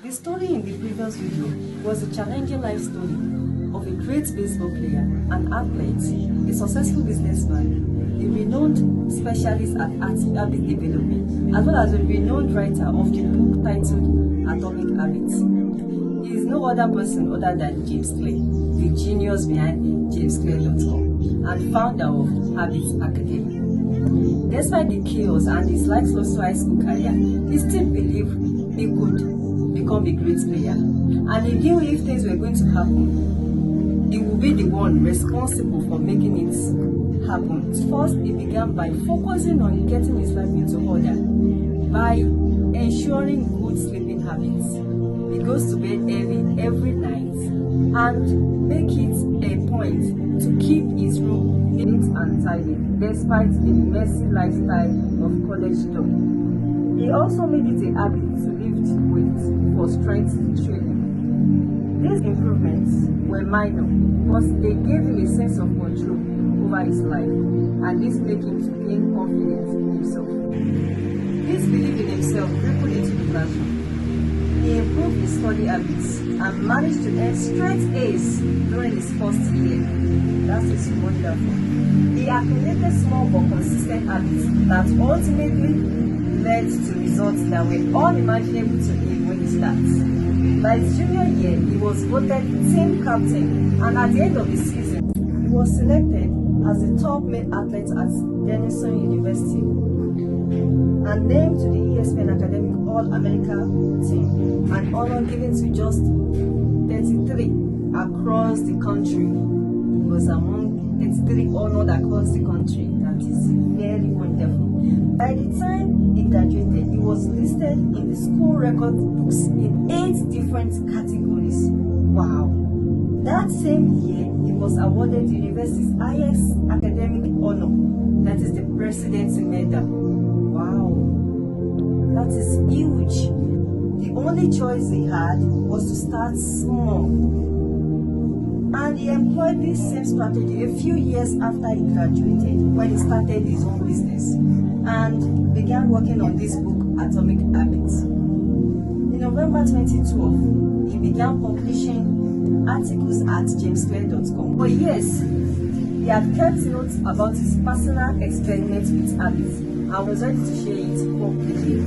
The story in the previous video was a challenging life story of a great baseball player, an athlete, a successful businessman, a renowned specialist at habit development, as well as a renowned writer of the book titled Atomic Habits. He is no other person other than James Clear, the genius behind JamesClear.com and founder of Habits Academy. Despite the chaos and his lackluster high school career, he still believed he could become a great player, and he knew if things were going to happen, he would be the one responsible for making it happen. First, he began by focusing on getting his life into order by ensuring good sleeping habits. He goes to bed early every night and make it a point to keep his room neat and tidy despite the messy lifestyle of college job. He also made it a habit to lift weights for strength training. These improvements were minor, but they gave him a sense of control over his life, and this made him to gain confidence in himself. This belief in himself rippled into the classroom. He improved his study habits and managed to earn straight A's during his first year. That is wonderful. He accumulated small but consistent habits that ultimately led to results that were unimaginable to him when he started. By his junior year, he was voted team captain, and at the end of the season, he was selected as the top male athlete at Denison University and named to the ESPN Academic All-America Team, an honor given to just 33 across the country. He was among 33 honored across the country. That is very wonderful. By the time he graduated, he was listed in the school record books in 8 different categories. Wow! That same year, he was awarded the university's highest academic honor, that is the President's Medal. Wow! That is huge. The only choice he had was to start small. And he employed this same strategy a few years after he graduated, when he started his own business and began working on this book, Atomic Habits. In November 2012, he began publishing articles at JamesClear.com. For years, he had kept notes about his personal experiments with habits and was ready to share it publicly.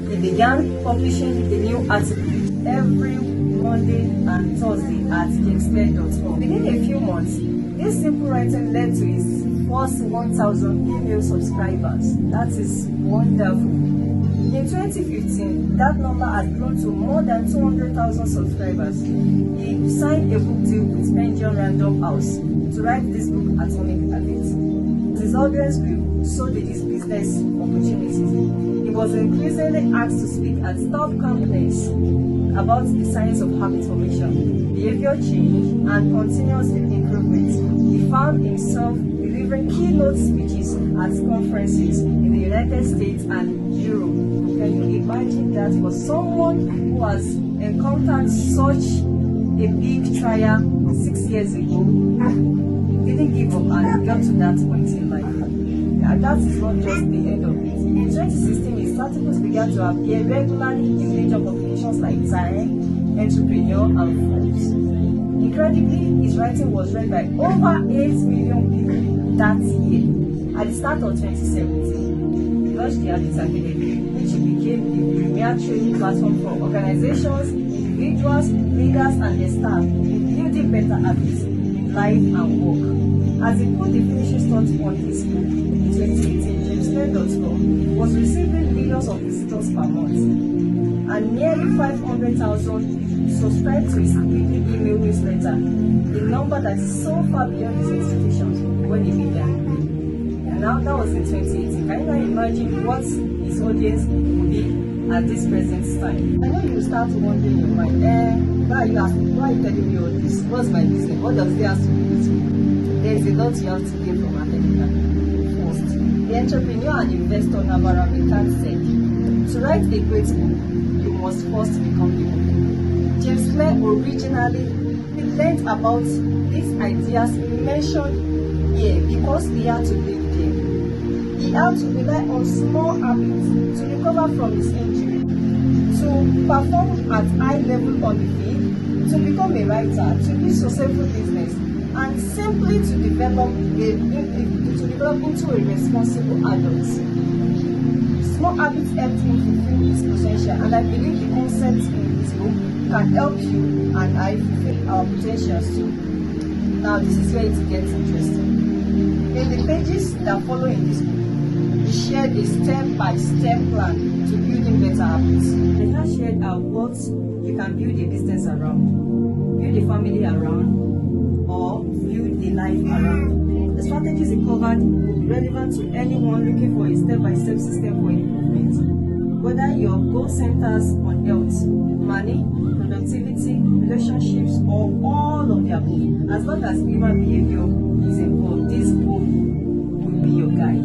He began publishing a new article every Monday and Thursday at JamesClear.com. Within a few months, this simple writing led to his first 1,000 email subscribers. That is wonderful. In 2015, that number had grown to more than 200,000 subscribers. He signed a book deal with Pension Random House to write this book, Atomic Habits. As his audience grew, so did his business opportunities. He was increasingly asked to speak at top companies about the science of habit formation, behavior change, and continuous improvement. He found himself delivering keynote speeches at conferences in the United States and Europe. Can you imagine that for someone who has encountered such a big trial 6 years ago, didn't give up and got to that point in life? And that is not just the end of it. In 2016, his articles began to appear regularly in major publications like Time, Entrepreneur, and Forbes. Incredibly, his writing was read by over 8 million people that year. At the start of 2017, he launched the Habits Academy, which became the premier training platform for organizations, individuals, leaders, and their staff in building better habits in life and work. As he put the finishing touch on his book in 2018, JamesClear.com was receiving millions of visitors per month, and nearly 500,000 subscribed to his weekly email newsletter, a number that is so far beyond his expectations when he began. And now that was in 2018. Can you not imagine what his audience would be at this present time? I know you start wondering in your mind, why are you asking? Why are you telling me all this? What's my business? What does this have to do with me? There is a lot you have to gain from academia. First, the entrepreneur and investor Navarra said, to write a great book, you must first become the book. James Clear originally learned about these ideas mentioned here because he had to live there. He had to rely on small habits to recover from his injury. to perform at high level on the field, to become a writer, to build successful business, and simply to develop into a responsible adult. Small habits helped him fulfill his potential, and I believe the concepts in this book can help you and I fulfill our potentials too. Now, this is where it gets interesting. In the pages that follow in this book, we shared a step-by-step plan to building better habits. We have shared what you can build a business around, build a family around, or build a life around. The strategies it covered will be relevant to anyone looking for a step-by-step system for improvement. Whether your goal centers on health, money, productivity, relationships, or all of the above, as long as human behavior is involved, this book will be your guide.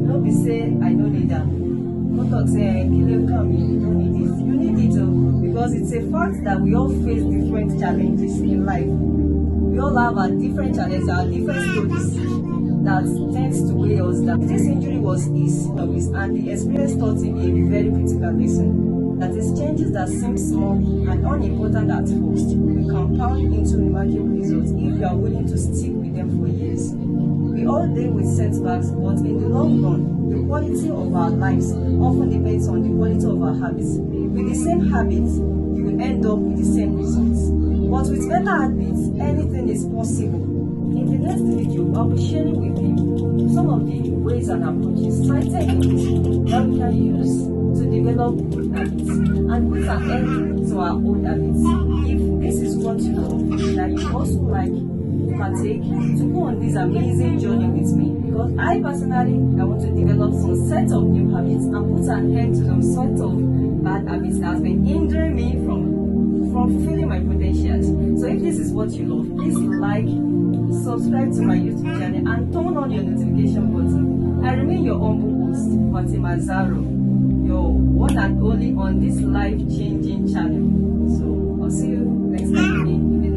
Don't be say, I don't need that. Don't talk say, you don't need this. You need it because it's a fact that we all face different challenges in life. We all have our different challenges, our different stories that tends to weigh us down. This injury was his service, and the experience taught him a very critical lesson. That is, changes that seem small and unimportant at first will compound into remarkable results if you are willing to stick with them for years. We all deal with setbacks, but in the long run, the quality of our lives often depends on the quality of our habits. With the same habits, you will end up with the same results. But with better habits, anything is possible. In the next video, I'll be sharing with you some of the ways and approaches cited in this book that we can use to develop good habits and put an end to our old habits. If this is what you love, that you also like partake to go on this amazing journey with me, because I personally want to develop some set of new habits and put an end to some sort of bad habits that has been hindering me from fulfilling my potentials. So if this is what you love, please like, subscribe to my YouTube channel, and turn on your notification button. I remain your humble host, Fatima Zaro, your one and only on this life-changing channel. So I'll see you next time in